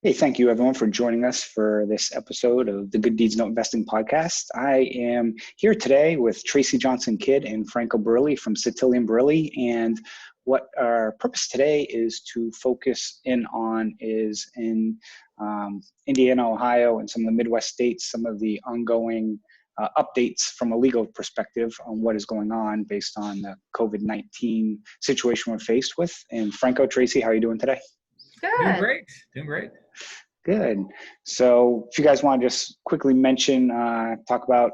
Hey, thank you everyone for joining us for this episode of the Good Deeds No Investing podcast. I am here today with Tracey Johnson-Kidd and Franco Barile from Sottile and Barile. And what our purpose today is to focus in on is in Indiana, Ohio, and some of the Midwest states, some of the ongoing updates from a legal perspective on what is going on based on the COVID-19 situation we're faced with. And Franco, Tracey, how are you doing today? Good. Doing great. Good. So if you guys want to just quickly mention, talk about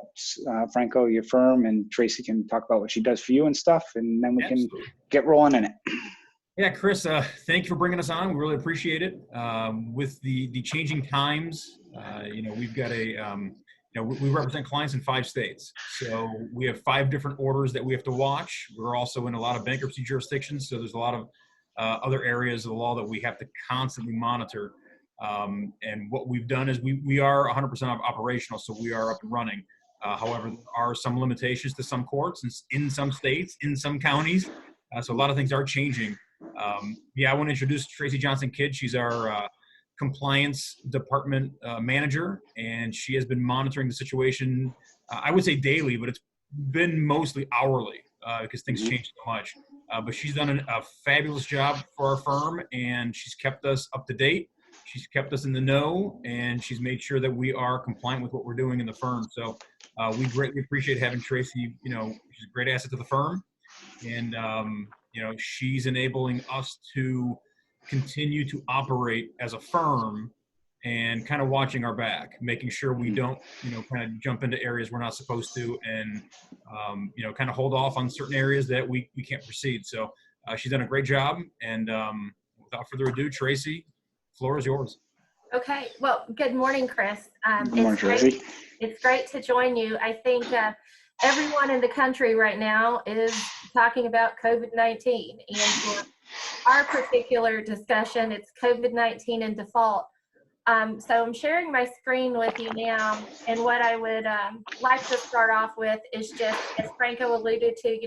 Franco, your firm, and Tracey can talk about what she does for you and stuff, and then we can get rolling in it. Yeah, Chris, thank you for bringing us on. We really appreciate it. With the changing times, we've got we represent clients in 5 states. So we have 5 different orders that we have to watch. We're also in a lot of bankruptcy jurisdictions. So there's a lot of other areas of the law that we have to constantly monitor. And what we've done is we are 100% operational, so we are up and running. However, there are some limitations to some courts in some states, in some counties. So a lot of things are changing. I want to introduce Tracey Johnson-Kidd. She's our compliance department manager, and she has been monitoring the situation, I would say daily, but it's been mostly hourly because things change so much. But she's done a fabulous job for our firm, and she's kept us up to date. She's kept us in the know, and she's made sure that we are compliant with what we're doing in the firm. So we greatly appreciate having Tracey. She's a great asset to the firm, and she's enabling us to continue to operate as a firm and kind of watching our back, making sure we don't, kind of jump into areas we're not supposed to, and kind of hold off on certain areas that we can't proceed. So she's done a great job, and without further ado, Tracey, floor is yours. Okay. Well, good morning, Chris. Good morning, Tracey. It's great to join you. I think everyone in the country right now is talking about COVID-19. And for our particular discussion, it's COVID-19 in default. So I'm sharing my screen with you now. And what I would like to start off with is just, as Franco alluded to,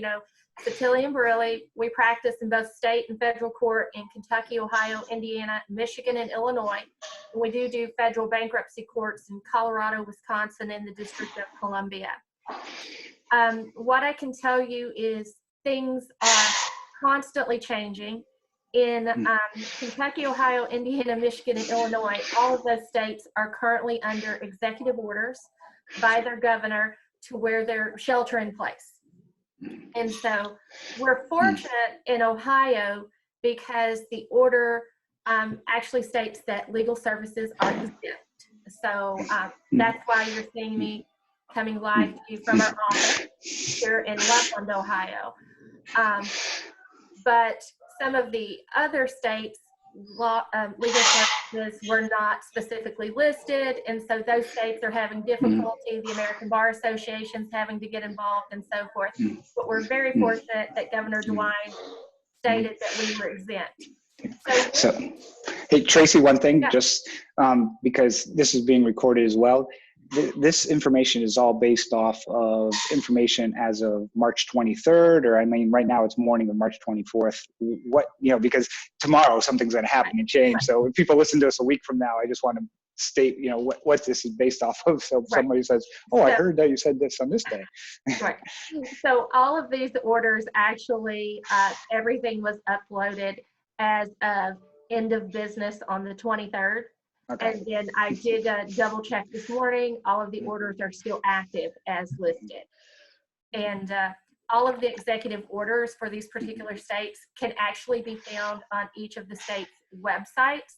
Sottile and Barile, we practice in both state and federal court in Kentucky, Ohio, Indiana, Michigan, and Illinois. And we do federal bankruptcy courts in Colorado, Wisconsin, and the District of Columbia. What I can tell you is things are constantly changing. In Kentucky, Ohio, Indiana, Michigan, and Illinois, all of those states are currently under executive orders by their governor to where they're shelter in place. And so we're fortunate in Ohio because the order actually states that legal services are exempt. So that's why you're seeing me coming live to you from our office here in Loveland, Ohio. But some of the other states' legal services were not specifically listed, and so those states are having difficulty. The American Bar Association's having to get involved and so forth. But we're very fortunate that Governor DeWine stated that we were exempt. So hey, Tracey, one thing, just because this is being recorded as well. This information is all based off of information as of March 23rd, or right now it's morning of March 24th. Because tomorrow something's going to happen and change. So if people listen to us a week from now, I just want to state, what this is based off of. So if somebody says, I heard that you said this on this day. Right. So all of these orders, actually, everything was uploaded as of end of business on the 23rd. Okay. And then I did double check this morning. All of the orders are still active as listed. And all of the executive orders for these particular states can actually be found on each of the states' websites.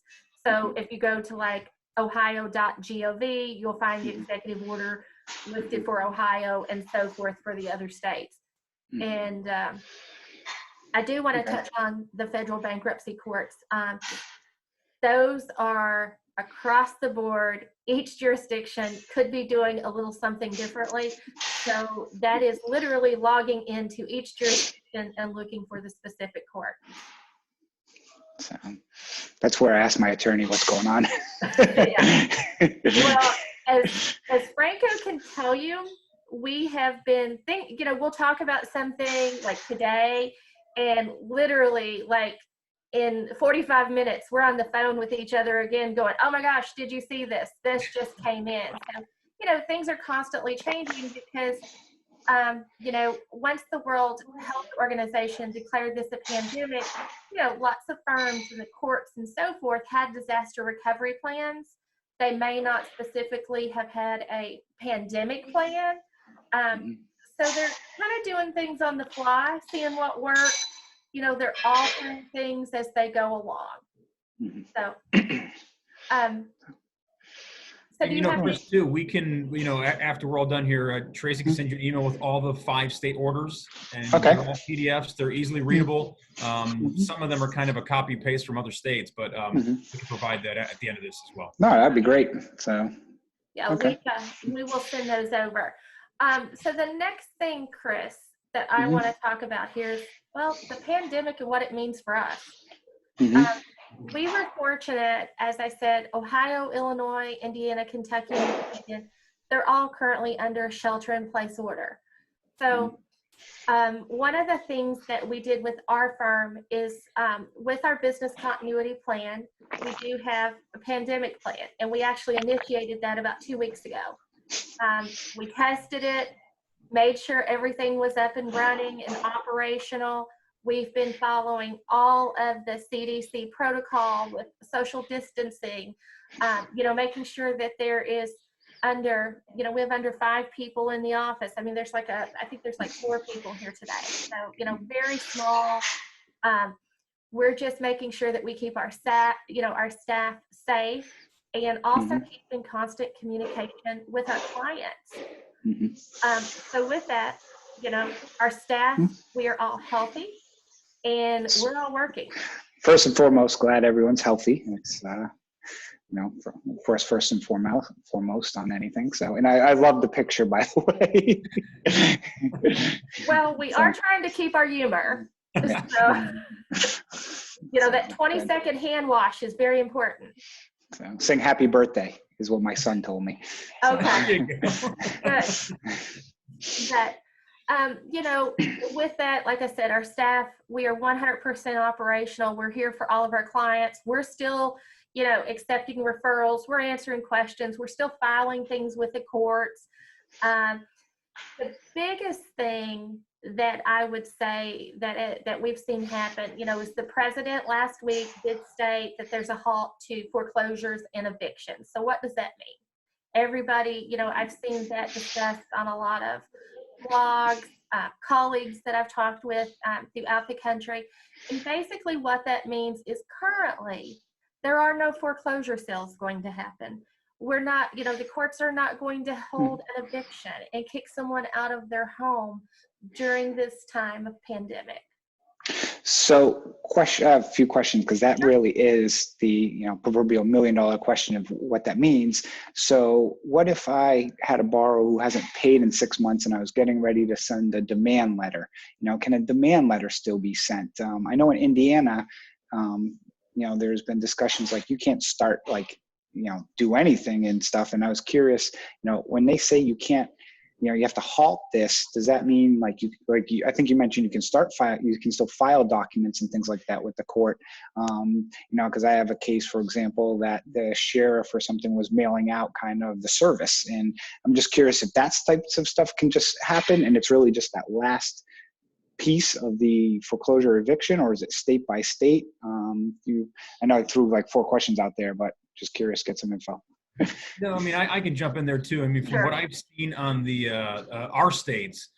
So if you go to like ohio.gov, you'll find the executive order listed for Ohio and so forth for the other states. And I do want to touch on the federal bankruptcy courts. Those are across the board. Each jurisdiction could be doing a little something differently. So that is literally logging into each jurisdiction and looking for the specific court. So that's where I asked my attorney what's going on. Well, as Franco can tell you, we have been we'll talk about something like today, and literally like in 45 minutes, we're on the phone with each other again going, oh my gosh, did you see this? This just came in. So, things are constantly changing because, once the World Health Organization declared this a pandemic, lots of firms and the courts and so forth had disaster recovery plans. They may not specifically have had a pandemic plan. So they're kind of doing things on the fly, seeing what works. They're altering things as they go along. So, so do you have Chris, too, we can, after we're all done here, Tracey can send you an email with all the 5 state orders, and they're all PDFs. They're easily readable. Some of them are kind of a copy paste from other states, but we can provide that at the end of this as well. No, that'd be great. So, yeah, we will send those over. So the next thing, Chris, that I want to talk about here is, the pandemic and what it means for us. We were fortunate, as I said, Ohio, Illinois, Indiana, Kentucky, and Michigan, they're all currently under shelter-in-place order. So one of the things that we did with our firm is with our business continuity plan, we do have a pandemic plan, and we actually initiated that about 2 weeks ago. We tested it, made sure everything was up and running and operational. We've been following all of the CDC protocol with social distancing, making sure that there is we have under 5 people in the office. I mean, I think there's like 4 people here today. So, very small. We're just making sure that we keep our staff safe, and also keep in constant communication with our clients. So with that, our staff, we are all healthy. And we're all working. First and foremost, glad everyone's healthy. It's, first and foremost on anything. So, and I love the picture, by the way. Well, we are trying to keep our humor. So, that 20-second hand wash is very important. So, sing happy birthday is what my son told me. Okay. Good. But, with that, like I said, our staff, we are 100% operational. We're here for all of our clients. We're still, accepting referrals. We're answering questions. We're still filing things with the courts. The biggest thing that I would say that we've seen happen, is the president last week did state that there's a halt to foreclosures and evictions. So what does that mean? Everybody, I've seen that discussed on a lot of blogs, colleagues that I've talked with throughout the country. And basically what that means is currently there are no foreclosure sales going to happen. We're not, the courts are not going to hold an eviction and kick someone out of their home during this time of pandemic. So I have a few questions, because that really is the proverbial $1 million question of what that means. So what if I had a borrower who hasn't paid in 6 months and I was getting ready to send a demand letter? Can a demand letter still be sent? I know in Indiana, there's been discussions like you can't start do anything and stuff. And I was curious, when they say you can't, you have to halt this. Does that mean I think you mentioned you can still file documents and things like that with the court. Because I have a case, for example, that the sheriff or something was mailing out kind of the service. And I'm just curious if that types of stuff can just happen and it's really just that last piece of the foreclosure eviction, or is it state by state? I know I threw 4 questions out there, but just curious, get some info. No, I mean, I can jump in there too. I mean, from what I've seen on the our states,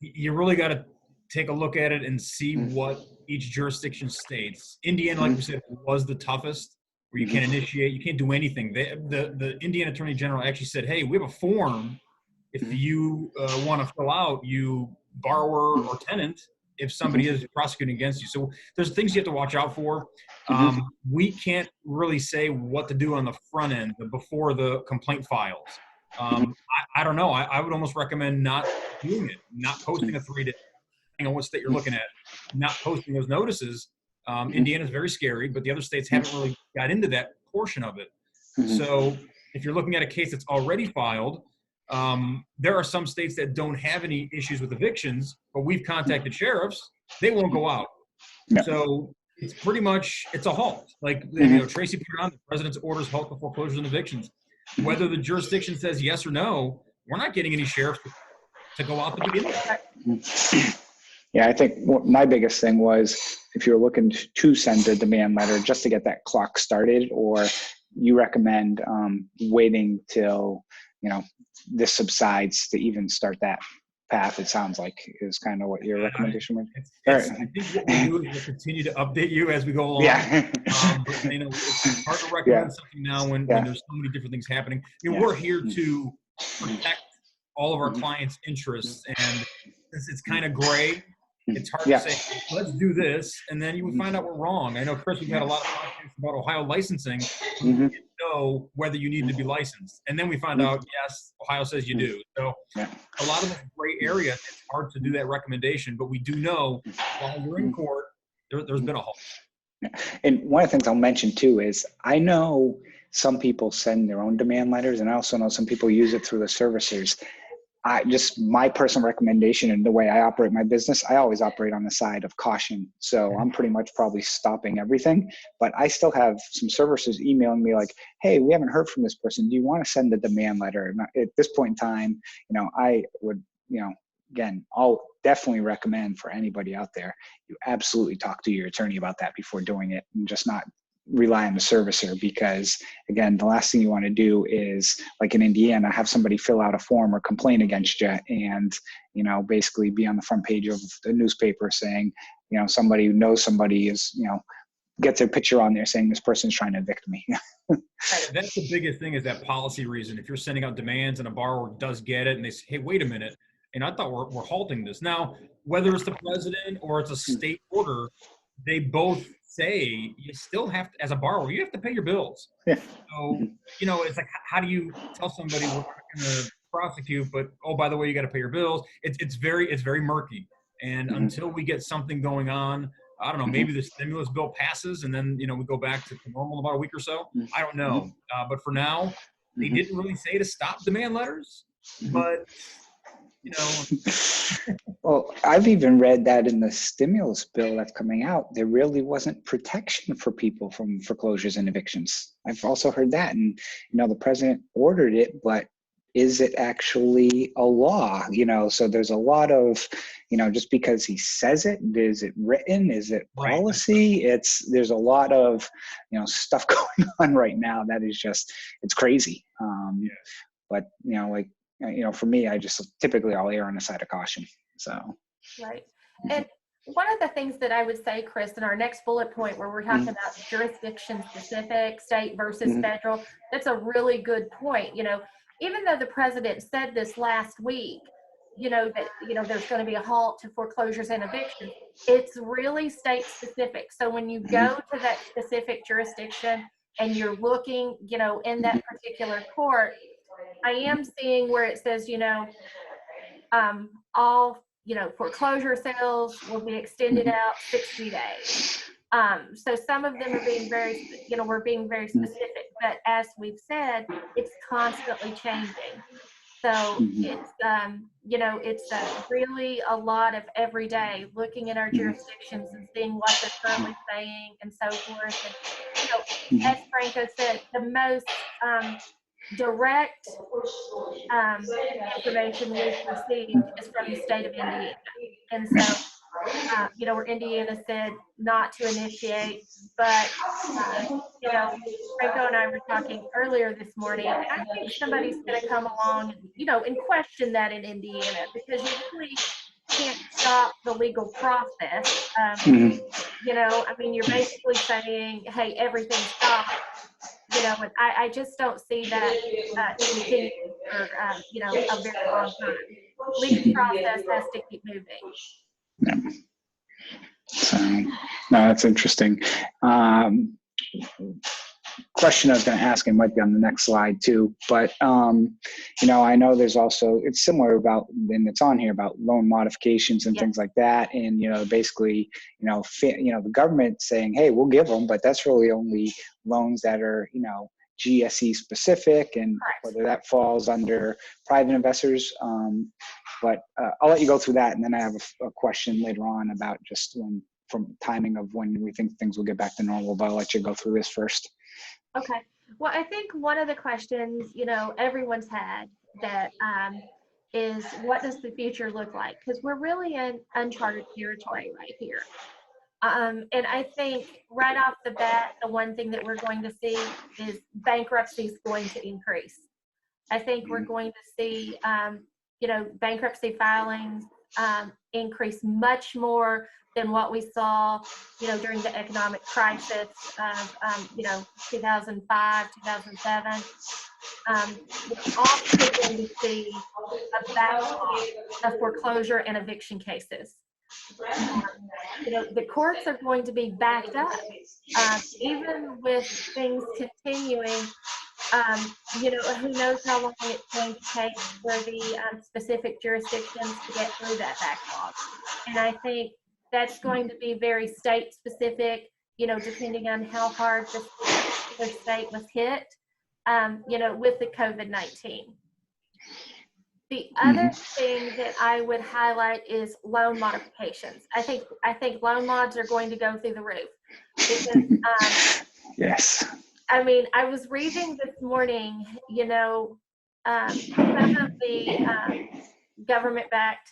you really got to take a look at it and see what each jurisdiction states. Indiana, like we said, was the toughest, where you can't initiate, you can't do anything. The Indiana Attorney General actually said, hey, we have a form if you want to fill out, you borrower or tenant, if somebody is prosecuting against you. So there's things you have to watch out for. We can't really say what to do on the front end before the complaint files. I don't know. I would almost recommend not doing it, not posting a 3-day, depending on what state you're looking at, not posting those notices. Indiana's very scary, but the other states haven't really got into that portion of it. So if you're looking at a case that's already filed, there are some states that don't have any issues with evictions, but we've contacted sheriffs. They won't go out. So it's pretty much, it's a halt. Like, you know, Tracey put it on, the president's orders halt the foreclosures and evictions. Whether the jurisdiction says yes or no, we're not getting any sheriffs to go out to begin with. Yeah, I think my biggest thing was if you're looking to send a demand letter just to get that clock started, or you recommend waiting till, you know, this subsides to even start that path, it sounds like is kind of what your recommendation would be. I think what we'll do is we'll continue to update you as we go along. Yeah. But, you know, it's hard to recommend something now when there's so many different things happening. I mean, we're here to protect all of our clients' interests, and since it's kind of gray, it's hard to say, let's do this, and then you would find out we're wrong. I know, Chris, we've had a lot of podcasts about Ohio licensing. We didn't know whether you need to be licensed. And then we find out, yes, Ohio says you do. So a lot of the gray area, it's hard to do that recommendation, but we do know while we're in court, there's been a halt. And one of the things I'll mention too is I know some people send their own demand letters, and I also know some people use it through the servicers. My personal recommendation and the way I operate my business, I always operate on the side of caution. So I'm pretty much probably stopping everything, but I still have some servicers emailing me like, hey, we haven't heard from this person. Do you want to send a demand letter? And at this point in time, you know, I would, you know, again, I'll definitely recommend for anybody out there, you absolutely talk to your attorney about that before doing it, and just not rely on the servicer, because again, the last thing you want to do is, like in Indiana, have somebody fill out a form or complain against you and, you know, basically be on the front page of the newspaper saying, you know, somebody who knows somebody is, you know, get their picture on there saying this person's trying to evict me. That's the biggest thing, is that policy reason. If you're sending out demands and a borrower does get it and they say, hey, wait a minute, and I thought we're halting this. Now, whether it's the president or it's a state order, they both say you still have to, as a borrower, you have to pay your bills. So, you know, it's like, how do you tell somebody we're not going to prosecute, but, oh, by the way, you got to pay your bills? It's very murky. And until we get something going on, I don't know, maybe the stimulus bill passes and then, you know, we go back to normal in about a week or so. I don't know. But for now, they didn't really say to stop demand letters, but, you know. Well, I've even read that in the stimulus bill that's coming out, there really wasn't protection for people from foreclosures and evictions. I've also heard that, and, you know, the president ordered it, but is it actually a law? You know, so there's a lot of, you know, just because he says it, is it written? Is it policy? There's a lot of, you know, stuff going on right now that is just, it's crazy. But, you know, like, you know, for me, I just typically I'll err on the side of caution. So. Right. And one of the things that I would say, Chris, in our next bullet point where we're talking about jurisdiction specific, state versus federal, that's a really good point. You know, even though the president said this last week, you know, that, you know, there's going to be a halt to foreclosures and evictions, it's really state specific. So when you go to that specific jurisdiction and you're looking, you know, in that particular court, I am seeing where it says, you know, all, you know, foreclosure sales will be extended out 60 days. So some of them are being very, you know, we're being very specific, but as we've said, it's constantly changing. So it's, you know, it's really a lot of every day looking at our jurisdictions and seeing what they're currently saying and so forth. And, you know, as Franco said, the most direct information we've received is from the state of Indiana. And so, you know, where Indiana said not to initiate, but, you know, Franco and I were talking earlier this morning, I think somebody's going to come along, and, you know, and question that in Indiana, because you really can't stop the legal process. You know, I mean, you're basically saying, hey, everything stops. You know, and I just don't see that continuing for, you know, a very long time. Legal process has to keep moving. Yeah. So, no, that's interesting. Question I was going to ask, and might be on the next slide too, but, you know, I know there's also, it's similar about, and it's on here about loan modifications and things like that. And, you know, basically, you know, the government saying, hey, we'll give them, but that's really only loans that are, you know, GSE specific, and whether that falls under private investors. But I'll let you go through that. And then I have a question later on about just when from timing of when we think things will get back to normal, but I'll let you go through this first. Okay. Well, I think one of the questions, everyone's had that is, what does the future look like? Because we're really in uncharted territory right here. And I think right off the bat, the one thing that we're going to see is bankruptcy is going to increase. I think we're going to see, bankruptcy filings increase much more than what we saw, during the economic crisis of, 2005, 2007. We're also going to see a backlog of foreclosure and eviction cases. The courts are going to be backed up, even with things continuing. Who knows how long it's going to take for the specific jurisdictions to get through that backlog. And I think that's going to be very state specific, depending on how hard the particular state was hit, with the COVID-19. The other thing that I would highlight is loan modifications. I think loan mods are going to go through the roof. Because, yes. I mean, I was reading this morning, some of the government-backed,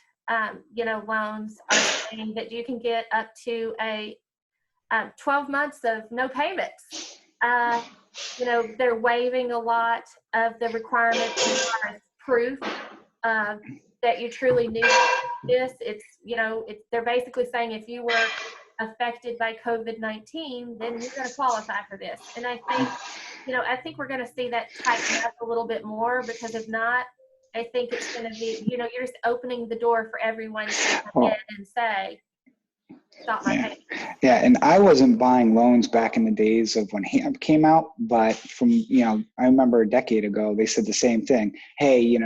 loans are saying that you can get up to 12 months of no payments. They're waiving a lot of the requirements as far as proof that you truly need this. They're basically saying if you were affected by COVID-19, then you're going to qualify for this. And I think we're going to see that tighten up a little bit more, because if not, I think it's going to be, you're just opening the door for everyone to come in and say, stop my payment. Yeah, and I wasn't buying loans back in the days of when HAMP came out, but from, I remember a decade ago, they said the same thing. Hey,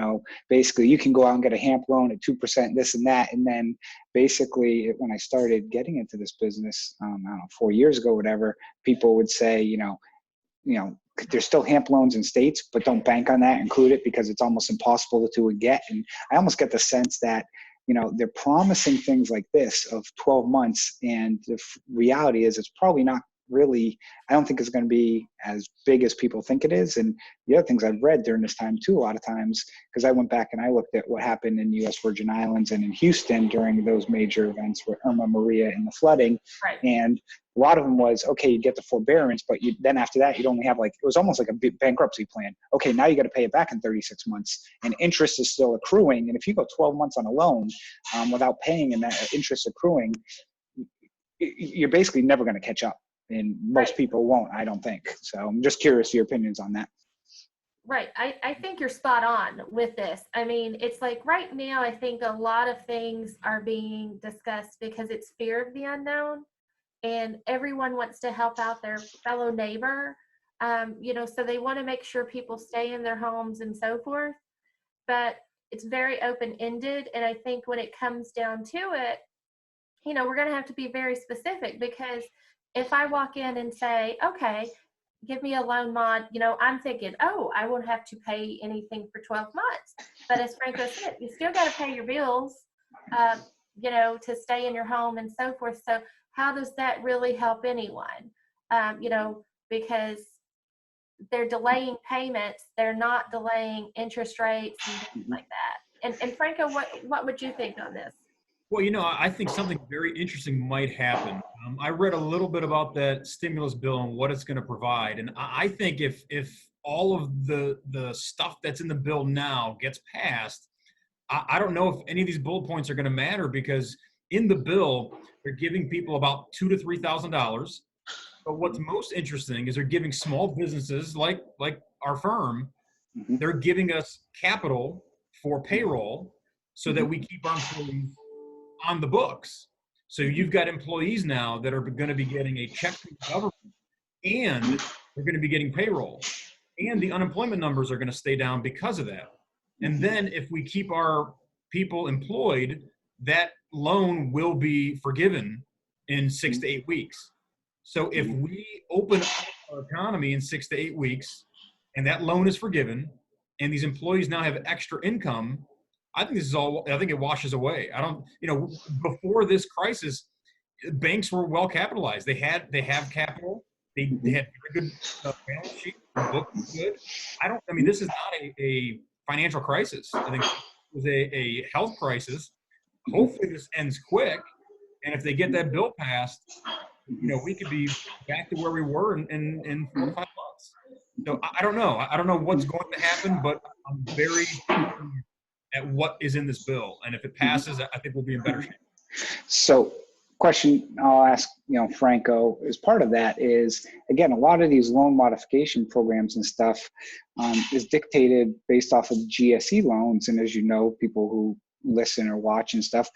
basically you can go out and get a HAMP loan at 2%, this and that. And then basically when I started getting into this business, I don't know, 4 years ago, whatever, people would say, there's still HAMP loans in states, but don't bank on that, include it, because it's almost impossible to get. And I almost get the sense that, they're promising things like this of 12 months. And the reality is it's probably not really, I don't think it's going to be as big as people think it is. And the other things I've read during this time too, a lot of times, because I went back and I looked at what happened in U.S. Virgin Islands and in Houston during those major events with Irma, Maria, and the flooding. Right. And a lot of them was, okay, you get the forbearance, but then after that, you'd only have it was almost like a big bankruptcy plan. Okay, now you got to pay it back in 36 months, and interest is still accruing. And if you go 12 months on a loan without paying and that interest accruing, you're basically never going to catch up. And most people won't, I don't think. So I'm just curious your opinions on that. Right. I think you're spot on with this. I mean, it's like right now, I think a lot of things are being discussed because it's fear of the unknown, and everyone wants to help out their fellow neighbor, so they want to make sure people stay in their homes and so forth. But it's very open-ended. And I think when it comes down to it, we're going to have to be very specific, because if I walk in and say, okay, give me a loan mod, I'm thinking, oh, I won't have to pay anything for 12 months. But as Franco said, you still got to pay your bills, to stay in your home and so forth. So how does that really help anyone? Because they're delaying payments, they're not delaying interest rates and things like that. And Franco, what would you think on this? Well, I think something very interesting might happen. I read a little bit about that stimulus bill and what it's going to provide. And I think if all of the stuff that's in the bill now gets passed, I don't know if any of these bullet points are going to matter, because in the bill, they're giving people about $2,000 to $3,000. But what's most interesting is they're giving small businesses like our firm, they're giving us capital for payroll so that we keep our employees on the books. So you've got employees now that are going to be getting a check from the government, and they're going to be getting payroll, and the unemployment numbers are going to stay down because of that. And then if we keep our people employed, that loan will be forgiven in 6 to 8 weeks. So if we open up our economy in 6 to 8 weeks and that loan is forgiven and these employees now have extra income, I think it washes away. Before this crisis, banks were well capitalized. They have capital. They had very good balance sheet. The book was good. I mean, this is not a financial crisis. I think it was a health crisis. Hopefully this ends quick. And if they get that bill passed, we could be back to where we were in 4 to 5 months. So I don't know. I don't know what's going to happen, but I'm very at what is in this bill. And if it passes, I think we'll be in better shape. So question I'll ask, Franco, as part of that is, again, a lot of these loan modification programs and stuff is dictated based off of GSE loans. And as you know, people who listen or watch and stuff,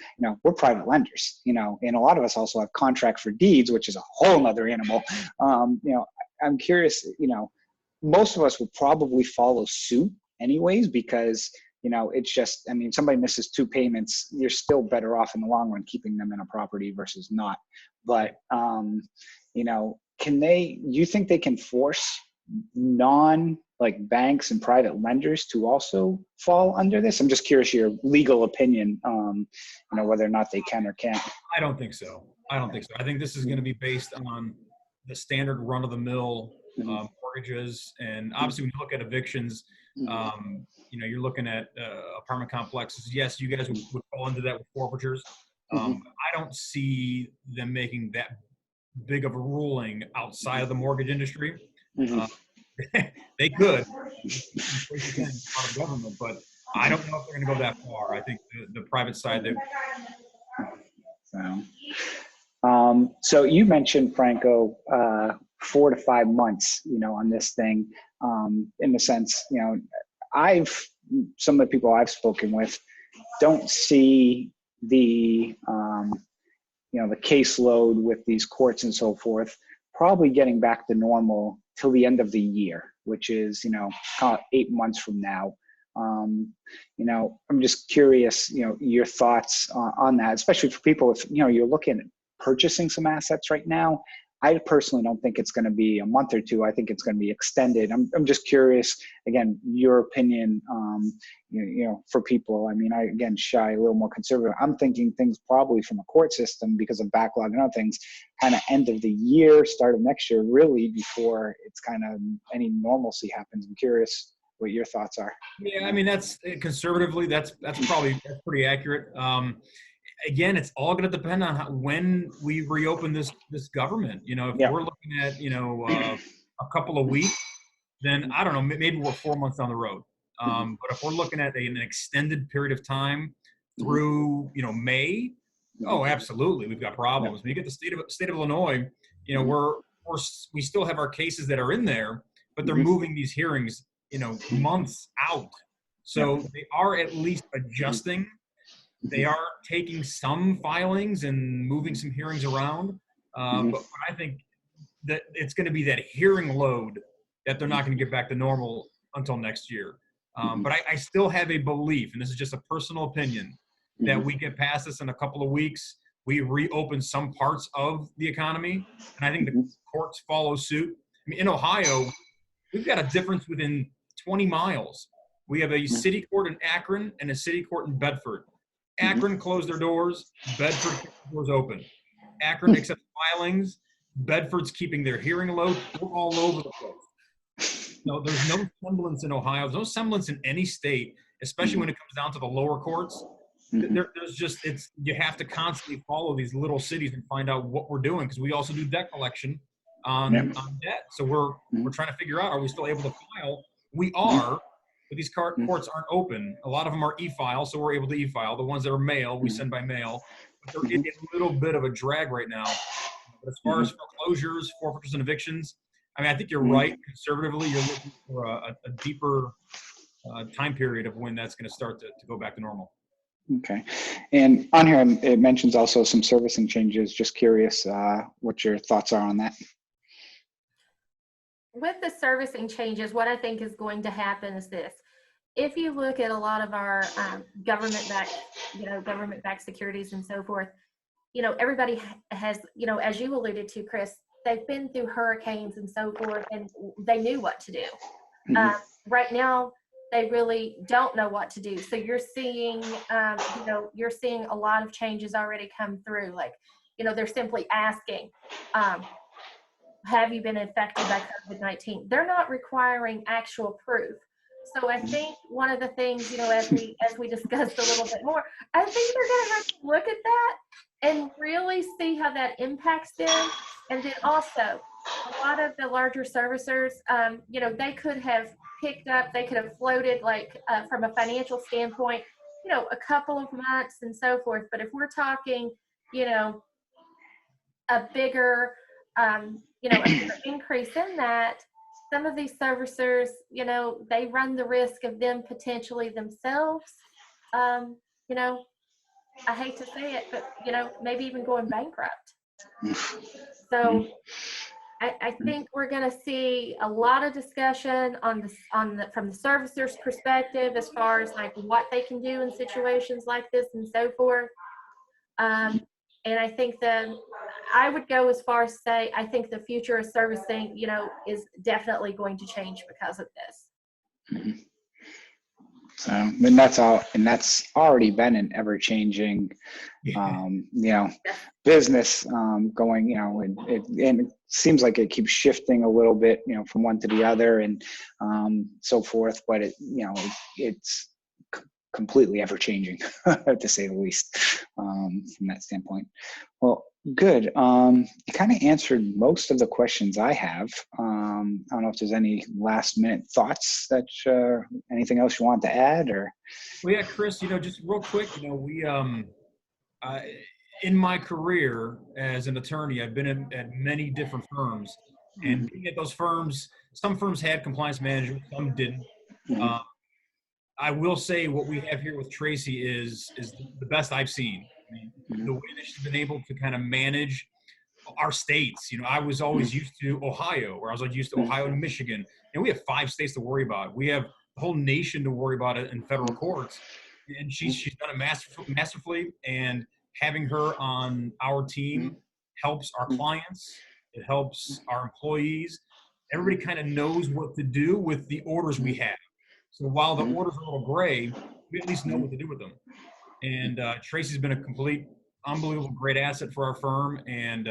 we're private lenders, and a lot of us also have contract for deeds, which is a whole nother animal. I'm curious, most of us would probably follow suit anyways, because it's just, somebody misses 2 payments, you're still better off in the long run keeping them in a property versus not. But, you think they can force banks and private lenders to also fall under this? I'm just curious your legal opinion, whether or not they can or can't. I don't think so. I think this is going to be based on the standard run of the mill mortgages. And obviously when you look at evictions, you're looking at apartment complexes. Yes, you guys would fall into that with forfeitures. I don't see them making that big of a ruling outside of the mortgage industry. They could, out of government, but I don't know if they're going to go that far. I think the private side. So you mentioned, Franco, 4 to 5 months, on this thing. In the sense, some of the people I've spoken with don't see the the caseload with these courts and so forth probably getting back to normal till the end of the year, which is, call it 8 months from now. I'm just curious, your thoughts on that, especially for people if, you're looking at purchasing some assets right now. I personally don't think it's going to be a month or 2. I think it's going to be extended. I'm just curious, again, your opinion, for people. I again, shy, a little more conservative. I'm thinking things probably from a court system because of backlog and other things, kind of end of the year, start of next year, really before it's kind of any normalcy happens. I'm curious what your thoughts are. Yeah, that's conservatively, that's pretty accurate. Again, it's all going to depend on when we reopen this government. If we're looking at a couple of weeks, then I don't know, maybe we're 4 months down the road. But if we're looking at an extended period of time through May, oh, absolutely, we've got problems. When you get the state of Illinois, we still have our cases that are in there, but they're moving these hearings months out. So they are at least adjusting. They are taking some filings and moving some hearings around. But I think that it's going to be that hearing load that they're not going to get back to normal until next year. But I still have a belief, and this is just a personal opinion, that we get past this in a couple of weeks. We reopen some parts of the economy, and I think the courts follow suit. In Ohio, we've got a difference within 20 miles. We have a city court in Akron and a city court in Bedford. Akron closed their doors. Bedford kept their doors open. Akron accepts filings. Bedford's keeping their hearing load. We're all over the place. No, there's no semblance in Ohio. There's no semblance in any state, especially when it comes down to the lower courts. There's just, you have to constantly follow these little cities and find out what we're doing, because we also do debt collection on debt. So we're trying to figure out, are we still able to file? We are. But these courts aren't open. A lot of them are e-file, so we're able to e-file. The ones that are mail, we send by mail. But there is a little bit of a drag right now. But as far as foreclosures, forfeitures, and evictions, I think you're right. Conservatively, you're looking for a deeper time period of when that's going to start to go back to normal. Okay. And on here, it mentions also some servicing changes. Just curious what your thoughts are on that. With the servicing changes, what I think is going to happen is this. If you look at a lot of our government-backed securities and so forth, everybody has, as you alluded to, Chris, they've been through hurricanes and so forth, and they knew what to do. Right now, they really don't know what to do. So you're seeing, you're seeing a lot of changes already come through. Like, they're simply asking, have you been infected by COVID-19? They're not requiring actual proof. So I think one of the things, as we discussed a little bit more, I think they're going to have to look at that and really see how that impacts them. And then also, a lot of the larger servicers, they could have they could have floated from a financial standpoint, a couple of months and so forth. But if we're talking, a bigger, a bigger increase in that, some of these servicers, they run the risk of them potentially themselves, I hate to say it, but, maybe even going bankrupt. So I think we're going to see a lot of discussion from the servicer's perspective as far as what they can do in situations like this and so forth. And I think I would go as far as say, I think the future of servicing, is definitely going to change because of this. Mm-hmm. So, and that's already been an ever-changing, business going, and it seems like it keeps shifting a little bit, from one to the other and so forth. But it's completely ever-changing, to say the least, from that standpoint. Well, good. You kind of answered most of the questions I have. I don't know if there's any last-minute thoughts anything else you want to add, or? Well, yeah, Chris. Just real quick. We in my career as an attorney, I've been at many different firms, and being at those firms, some firms had compliance management, some didn't. Mm-hmm. I will say what we have here with Tracey is the best I've seen. I mean, the way that she's been able to kind of manage our states. I was always used to Ohio, or I was used to Ohio and Michigan, and we have 5 states to worry about. We have the whole nation to worry about it in federal courts, and she's done it masterfully. And having her on our team helps our clients. It helps our employees. Everybody kind of knows what to do with the orders we have. So while the orders are a little gray, we at least know what to do with them. And Tracey's been a complete, unbelievable, great asset for our firm. And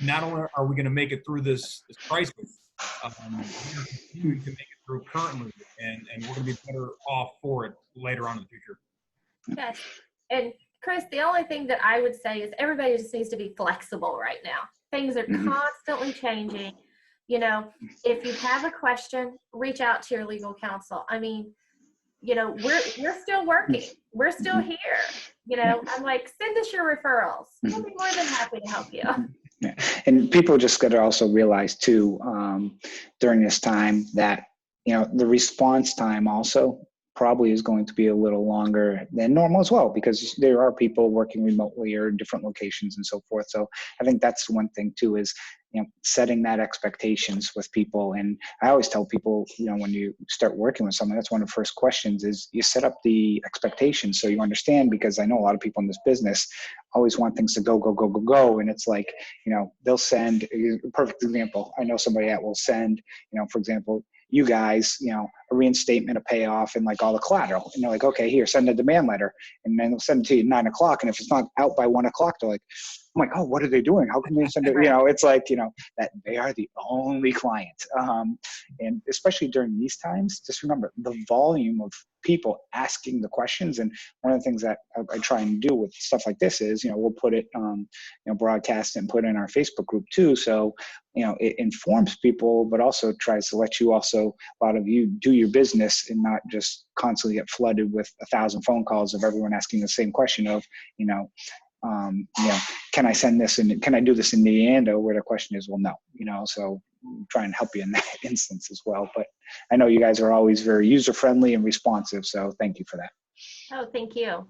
not only are we going to make it through this crisis, we're going to continue to make it through currently, and we're going to be better off for it later on in the future. Yes. And Chris, the only thing that I would say is everybody just needs to be flexible right now. Things are constantly changing. If you have a question, reach out to your legal counsel. I mean, we're still working. We're still here. I'm like, send us your referrals. We'll be more than happy to help you. Yeah. And people just got to also realize too, during this time that, the response time also probably is going to be a little longer than normal as well, because there are people working remotely or in different locations and so forth. So I think that's one thing too, is, setting that expectations with people. And I always tell people, when you start working with someone, that's one of the first questions is you set up the expectations so you understand, because I know a lot of people in this business always want things to go, go, go, go, go. And it's like, they'll send a perfect example. I know somebody that will send, for example, you guys, a reinstatement, a payoff, and all the collateral. And they're like, okay, here, send a demand letter. And then they'll send it to you at 9 o'clock. And if it's not out by 1 o'clock, they're like, I'm like, oh, what are they doing? How can they send it? It's like, that they are the only client. And especially during these times, just remember the volume of people asking the questions. And one of the things that I try and do with stuff like this is, we'll put it, broadcast and put in our Facebook group too. So, it informs people, but also tries to let you also, a lot of you, do your business and not just constantly get flooded with 1,000 phone calls of everyone asking the same question of, can I send this and can I do this in the end? Or where the question is, well, no, so try and help you in that instance as well. But I know you guys are always very user-friendly and responsive. So thank you for that. Oh, thank you.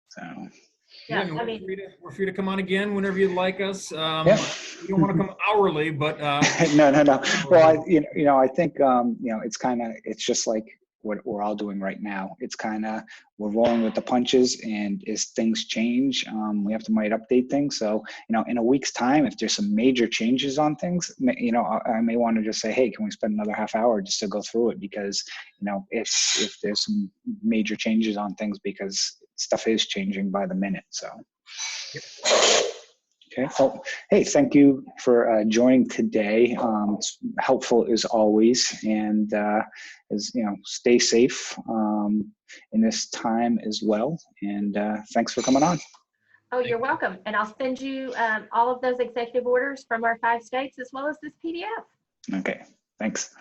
So. Yeah, we're free to come on again whenever you'd like us. Yeah. We don't want to come hourly, but no. Well, I think it's just like what we're all doing right now. It's kind of, we're rolling with the punches, and as things change, we have to might update things. So, in a week's time, if there's some major changes on things, I may want to just say, hey, can we spend another half hour just to go through it? Because, if there's some major changes on things, because stuff is changing by the minute. So. Okay. Well, hey, thank you for joining today. It's helpful as always, and stay safe in this time as well. And thanks for coming on. Oh, you're welcome. And I'll send you all of those executive orders from our 5 states as well as this PDF. Okay. Thanks.